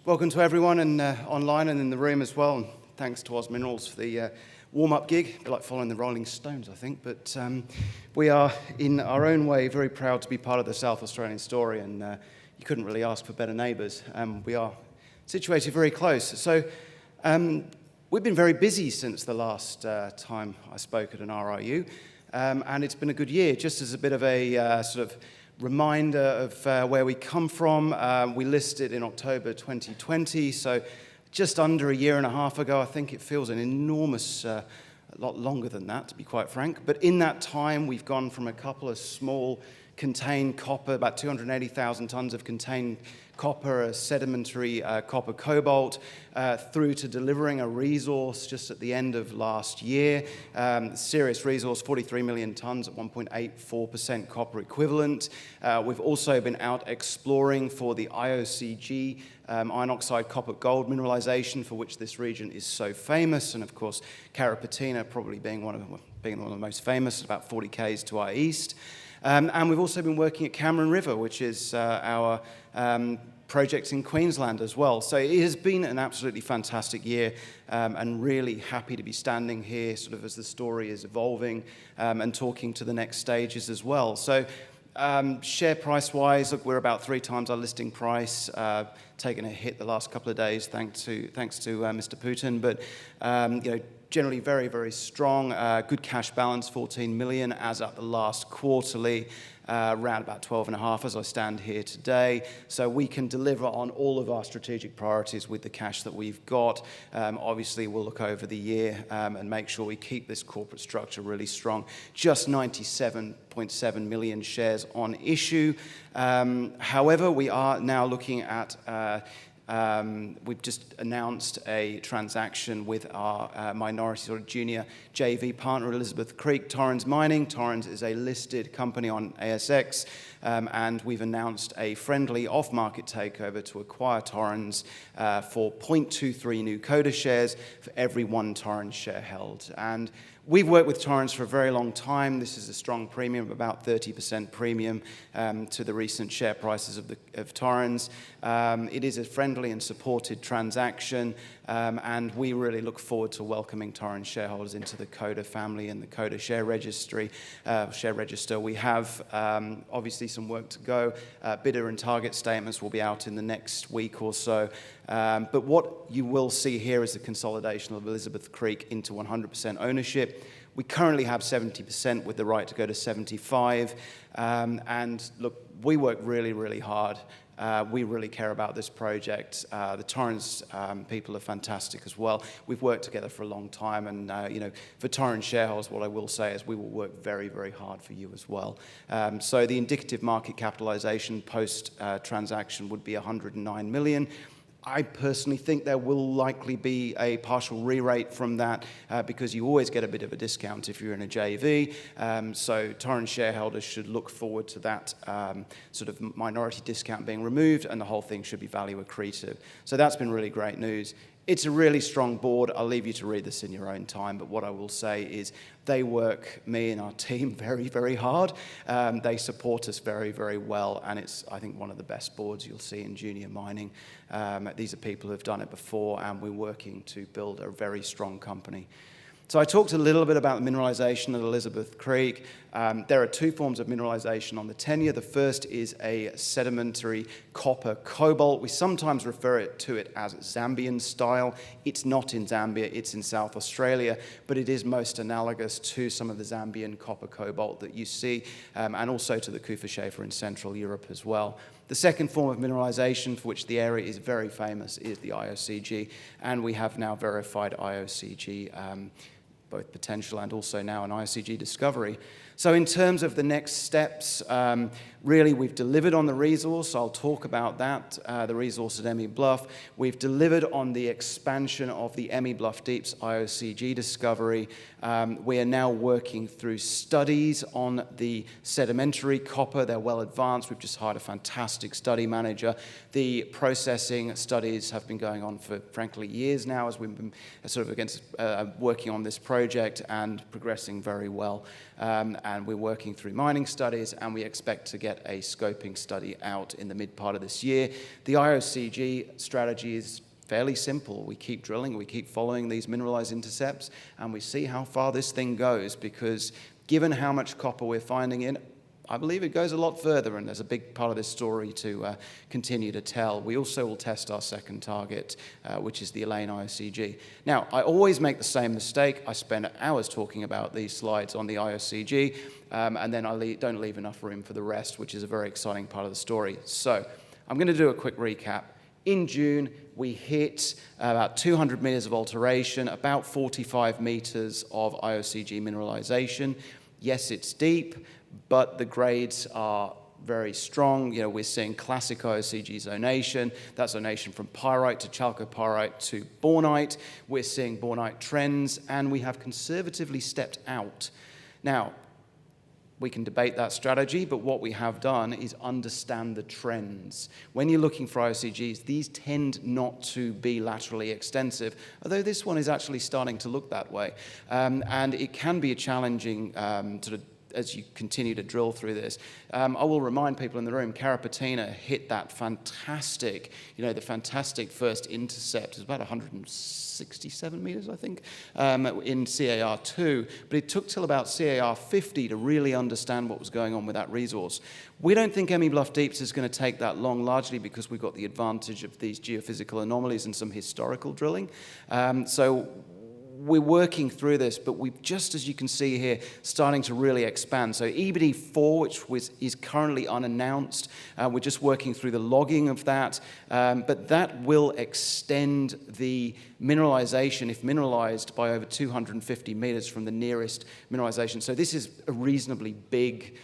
Welcome to everyone and online and in the room as well. And thanks to Oz Minerals for the warm-up gig. A bit like following the Rolling Stones, I think. But we are, in our own way, very proud to be part of the South Australian story. And you couldn't really ask for better neighbours. We are situated very close. So we've been very busy since the last time I spoke at an RIU. And it's been a good year. Just as a bit of a sort of reminder of where we come from, we listed in October 2020, so just under a year and a half ago. I think it feels an enormous, a lot longer than that, to be quite frank. But in that time, we've gone from a couple of small contained copper, about 280,000 tonnes of contained copper, a sedimentary copper cobalt, through to delivering a resource just at the end of last year. Serious resource, 43 million tonnes at 1.84% copper equivalent. We've also been out exploring for the IOCG iron oxide copper gold mineralisation, for which this region is so famous, and of course Carrapateena probably being one of the most famous, about 40 k's to our east. And we've also been working at Cameron River, which is our project in Queensland as well. So it has been an absolutely fantastic year, and really happy to be standing here sort of as the story is evolving, and talking to the next stages as well. So share price wise, look, we're about 3 times our listing price, taken a hit the last couple of days thanks to Mr. Putin, but generally very, very strong. Good cash balance, 14 million as at the last quarterly, around about 12.5 as I stand here today. So we can deliver on all of our strategic priorities with the cash that we've got. Obviously, we'll look over the year and make sure we keep this corporate structure really strong. Just 97.7 million shares on issue. However, we are now looking at we've just announced a transaction with our minority sort of junior JV partner, Elizabeth Creek, Torrens Mining. Torrens is a listed company on ASX, and we've announced a friendly off-market takeover to acquire Torrens for 0.23 new Coda shares for every 1 Torrens share held. And we've worked with Torrens for a very long time. This is a strong premium, about 30% premium to the recent share prices of Torrens. It is a friendly and supported transaction, and we really look forward to welcoming Torrens shareholders into the Coda family and the Coda share register. We have obviously some work to go. Bidder and target statements will be out in the next week or so. But what you will see here is the consolidation of Elizabeth Creek into 100% ownership. We currently have 70% with the right to go to 75%. And look, we work really, really hard. We really care about this project. The Torrens people are fantastic as well. We've worked together for a long time, and for Torrens shareholders, what I will say is we will work very, very hard for you as well. So the indicative market capitalisation post transaction would be 109 million. I personally think there will likely be a partial re-rate from that because you always get a bit of a discount if you're in a JV. So Torrens shareholders should look forward to that sort of minority discount being removed, and the whole thing should be value accretive. So that's been really great news. It's a really strong board. I'll leave you to read this in your own time, but what I will say is they work, me and our team, very, very hard. They support us very, very well, and it's, I think, one of the best boards you'll see in junior mining. These are people who have done it before, and we're working to build a very strong company. So I talked a little bit about the mineralisation at Elizabeth Creek. There are 2 forms of mineralisation on the tenure. The first is a sedimentary copper cobalt. We sometimes refer to it as Zambian style. It's not in Zambia, it's in South Australia, but it is most analogous to some of the Zambian copper cobalt that you see, and also to the Kufa-Schäfer in Central Europe as well. The second form of mineralisation, for which the area is very famous, is the IOCG, and we have now verified IOCG, both potential and also now an IOCG discovery. So in terms of the next steps, really we've delivered on the resource. I'll talk about that, the resource at Emmie Bluff. We've delivered on the expansion of the Emmie Bluff Deeps IOCG discovery. We are now working through studies on the sedimentary copper. They're well advanced. We've just hired a fantastic study manager. The processing studies have been going on for, frankly, years now as we've been sort of working on this project and progressing very well. and we're working through mining studies, and we expect to get a scoping study out in the mid part of this year. The IOCG strategy is fairly simple. We keep drilling, we keep following these mineralized intercepts, and we see how far this thing goes, because given how much copper we're finding in, I believe it goes a lot further, and there's a big part of this story to continue to tell. We also will test our second target, which is the Elaine IOCG. Now, I always make the same mistake. I spend hours talking about these slides on the IOCG, and then I don't leave enough room for the rest, which is a very exciting part of the story. So I'm going to do a quick recap. In June, we hit about 200 meters of alteration, about 45 meters of IOCG mineralization. Yes, it's deep, but the grades are very strong. You know, we're seeing classic IOCG zonation. That's zonation from pyrite to chalcopyrite to bornite. We're seeing bornite trends, and we have conservatively stepped out. Now, we can debate that strategy, but what we have done is understand the trends. When you're looking for IOCGs, these tend not to be laterally extensive, although this one is actually starting to look that way. And it can be a challenging sort of as you continue to drill through this. I will remind people in the room, Carapatina hit that fantastic, the fantastic first intercept. It was about 167 meters, I think, in CAR2, but it took till about CAR50 to really understand what was going on with that resource. We don't think Emmie Bluff Deeps is going to take that long, largely because we've got the advantage of these geophysical anomalies and some historical drilling. So we're working through this, but we've, just as you can see here, starting to really expand. So EBD4, which is currently unannounced, we're just working through the logging of that, but that will extend the mineralization, if mineralized, by over 250 meters from the nearest mineralization. So this is a reasonably big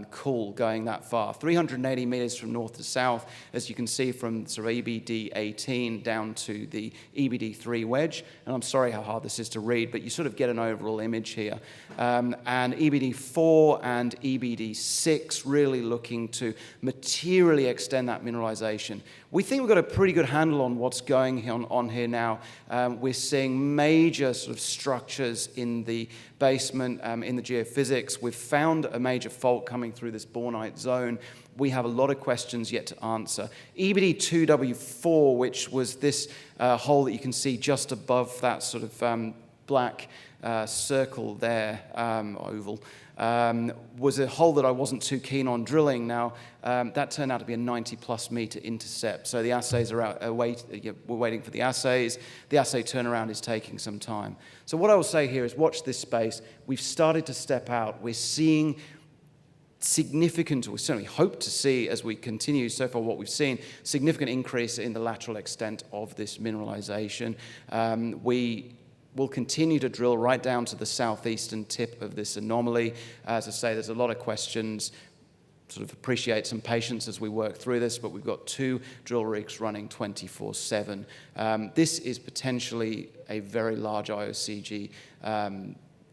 cool going that far. 380 meters from north to south, as you can see from sort of EBD 18 down to the EBD 3 wedge. And I'm sorry how hard this is to read, but you sort of get an overall image here. And EBD 4 and EBD 6 really looking to materially extend that mineralization. We think we've got a pretty good handle on what's going on here now. We're seeing major sort of structures in the basement, in the geophysics. We've found a major fault coming through this bornite zone. We have a lot of questions yet to answer. EBD2W4, which was this hole that you can see just above that sort of black circle there, oval, was a hole that I wasn't too keen on drilling. Now, that turned out to be a 90-plus meter intercept. So the assays are out, we're waiting for the assays. The assay turnaround is taking some time. So what I will say here is watch this space. We've started to step out. We're seeing significant, or we certainly hope to see as we continue so far what we've seen, significant increase in the lateral extent of this mineralization. We will continue to drill right down to the southeastern tip of this anomaly. As I say, there's a lot of questions. Sort of appreciate some patience as we work through this, but we've got 2 drill rigs running 24/7. This is potentially a very large IOCG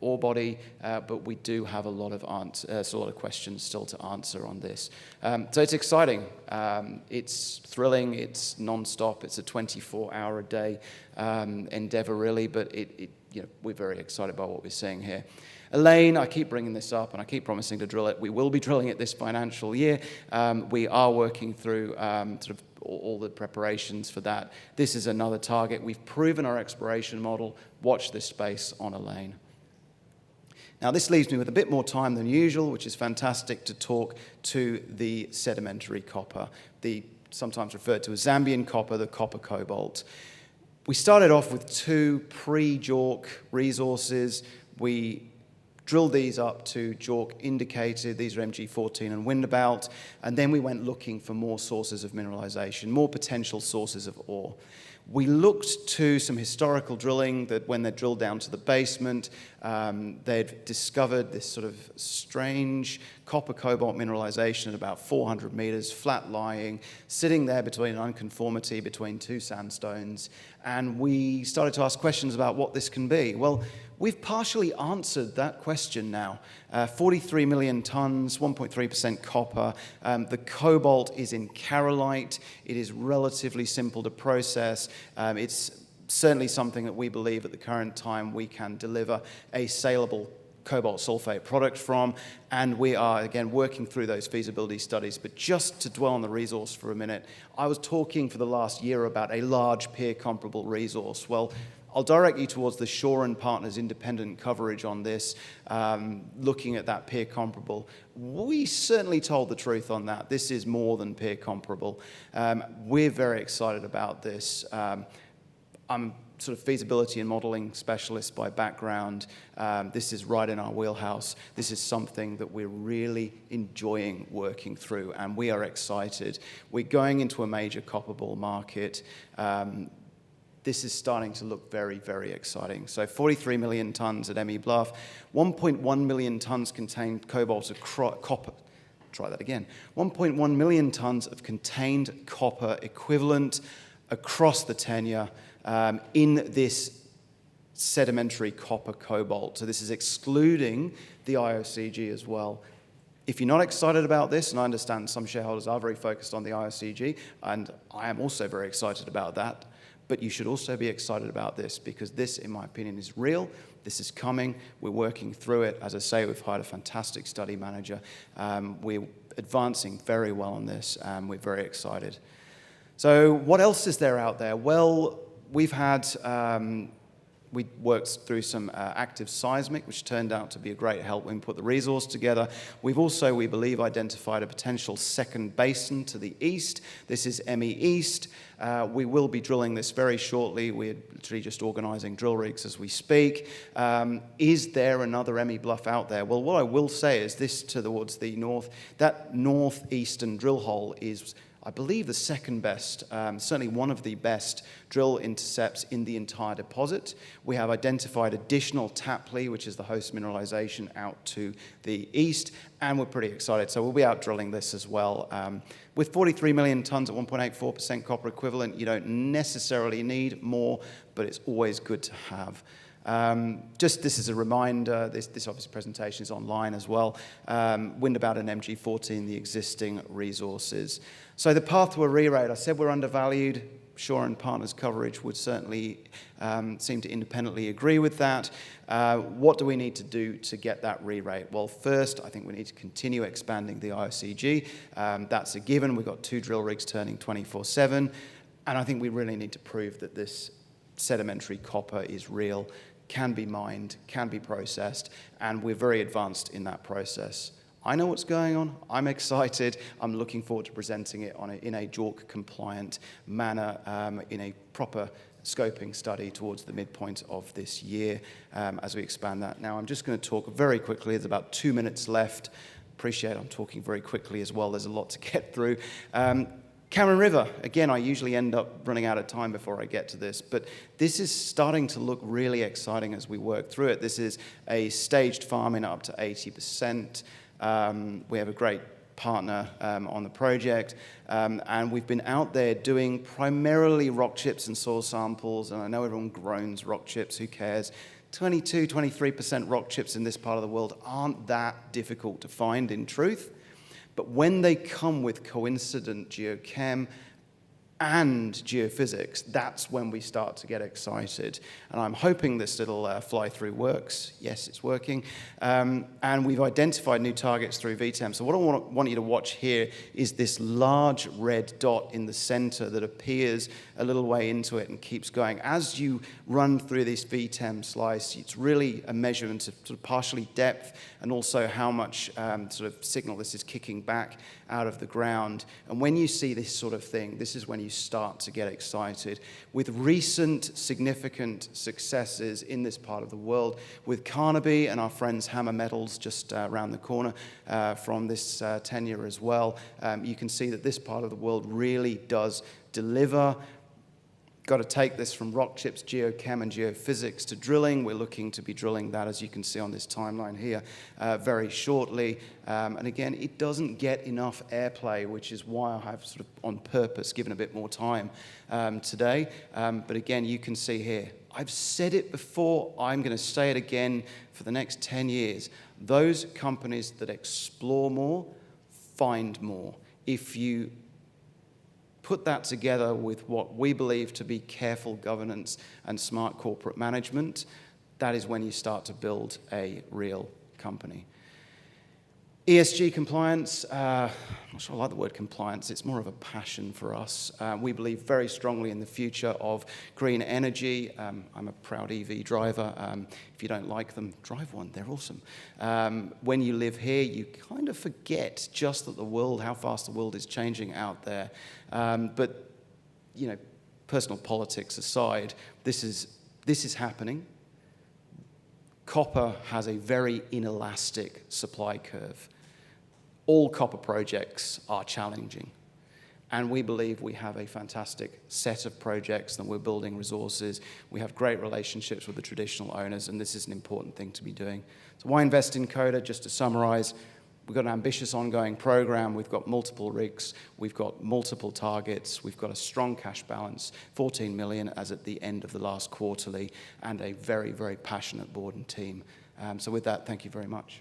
ore body, but we do have a lot of questions still to answer on this. So it's exciting. It's thrilling. It's non-stop. It's a 24-hour-a-day endeavor, really, but we're very excited by what we're seeing here. Elaine, I keep bringing this up, and I keep promising to drill it. We will be drilling it this financial year. We are working through sort of all the preparations for that. This is another target. We've proven our exploration model. Watch this space on Elaine. Now, this leaves me with a bit more time than usual, which is fantastic, to talk to the sedimentary copper, the sometimes referred to as Zambian copper, the copper cobalt. We started off with 2 pre-JORC resources. We drilled these up to JORC indicated. These are MG14 and Windabout. And then we went looking for more sources of mineralization, more potential sources of ore. We looked to some historical drilling that when they drilled down to the basement, they'd discovered this sort of strange copper cobalt mineralization at about 400 meters, flat lying, sitting there between an unconformity between 2 sandstones. And we started to ask questions about what this can be. Well, we've partially answered that question now. 43 million tons, 1.3% copper. The cobalt is in carolite. It is relatively simple to process. It's certainly something that we believe at the current time we can deliver a saleable cobalt sulfate product from, and we are, again, working through those feasibility studies. But just to dwell on the resource for a minute, I was talking for the last year about a large peer-comparable resource. Well, I'll direct you towards the Shaw and Partners independent coverage on this, looking at that peer comparable. We certainly told the truth on that. This is more than peer comparable. We're very excited about this. I'm sort of feasibility and modeling specialist by background. This is right in our wheelhouse. This is something that we're really enjoying working through, and we are excited. We're going into a major copper bull market. This is starting to look very, very exciting. So 43 million tons at Emmie Bluff, 1.1 million tons contained cobalt of copper. Try that again. 1.1 million tons of contained copper equivalent across the tenure in this sedimentary copper cobalt. So this is excluding the IOCG as well. If you're not excited about this, and I understand some shareholders are very focused on the IOCG, and I am also very excited about that, but you should also be excited about this, because this, in my opinion, is real. This is coming. We're working through it. As I say, we've hired a fantastic study manager. We're advancing very well on this, and we're very excited. So what else is there out there? Well, we've had, we worked through some active seismic, which turned out to be a great help when we put the resource together. We've also, we believe, identified a potential second basin to the east. This is Emmie East. We will be drilling this very shortly. We're literally just organising drill rigs as we speak. Is there another Emmie Bluff out there? Well, what I will say is this towards the north, that northeastern drill hole is, I believe, the second best, certainly one of the best drill intercepts in the entire deposit. We have identified additional Tapley, which is the host mineralization, out to the east, and we're pretty excited. So we'll be out drilling this as well. With 43 million tons at 1.84% copper equivalent, you don't necessarily need more, but it's always good to have. Just this is a reminder, this obviously presentation is online as well. Windabout and MG14, the existing resources. So the path to a re-rate, I said we're undervalued. Shaw and Partners coverage would certainly seem to independently agree with that. What do we need to do to get that re-rate? Well, first, I think we need to continue expanding the IOCG. That's a given. We've got 2 drill rigs turning 24/7. And I think we really need to prove that this sedimentary copper is real, can be mined, can be processed, and we're very advanced in that process. I know what's going on. I'm excited. I'm looking forward to presenting it in a JORC-compliant manner, in a proper scoping study towards the midpoint of this year as we expand that. Now, I'm just going to talk very quickly. There's about 2 minutes left. Appreciate I'm talking very quickly as well. There's a lot to get through. Cameron River, again, I usually end up running out of time before I get to this, but this is starting to look really exciting as we work through it. This is a staged farming up to 80%. We have a great partner on the project, and we've been out there doing primarily rock chips and soil samples, and I know everyone groans rock chips, who cares? 22, 23% rock chips in this part of the world aren't that difficult to find in truth. But when they come with coincident geochem and geophysics, that's when we start to get excited. And I'm hoping this little fly-through works. Yes, it's working. And we've identified new targets through VTEM. So what I want you to watch here is this large red dot in the center that appears a little way into it and keeps going. As you run through this VTEM slice, it's really a measurement of sort of partially depth and also how much sort of signal this is kicking back out of the ground. And when you see this sort of thing, this is when you start to get excited. With recent significant successes in this part of the world, with Carnaby and our friends Hammer Metals just around the corner from this tenure as well, you can see that this part of the world really does deliver. Got to take this from rock chips, geochem, and geophysics to drilling. We're looking to be drilling that, as you can see on this timeline here, very shortly. And again, it doesn't get enough airplay, which is why I have sort of on purpose given a bit more time today. But again, you can see here, I've said it before, I'm going to say it again for the next 10 years. Those companies that explore more, find more. If you put that together with what we believe to be careful governance and smart corporate management, that is when you start to build a real company. ESG compliance, I'm not sure I like the word compliance, it's more of a passion for us. We believe very strongly in the future of green energy. I'm a proud EV driver. If you don't like them, drive one, they're awesome. When you live here, you kind of forget just that how fast the world is changing out there. But, you know, personal politics aside, this is happening. Copper has a very inelastic supply curve. All copper projects are challenging, and we believe we have a fantastic set of projects that we're building resources. We have great relationships with the traditional owners, and this is an important thing to be doing. So why invest in Coda? Just to summarize, we've got an ambitious ongoing program. We've got multiple rigs. We've got multiple targets. We've got a strong cash balance, 14 million as at the end of the last quarterly, and a very, very passionate board and team. So with that, thank you very much.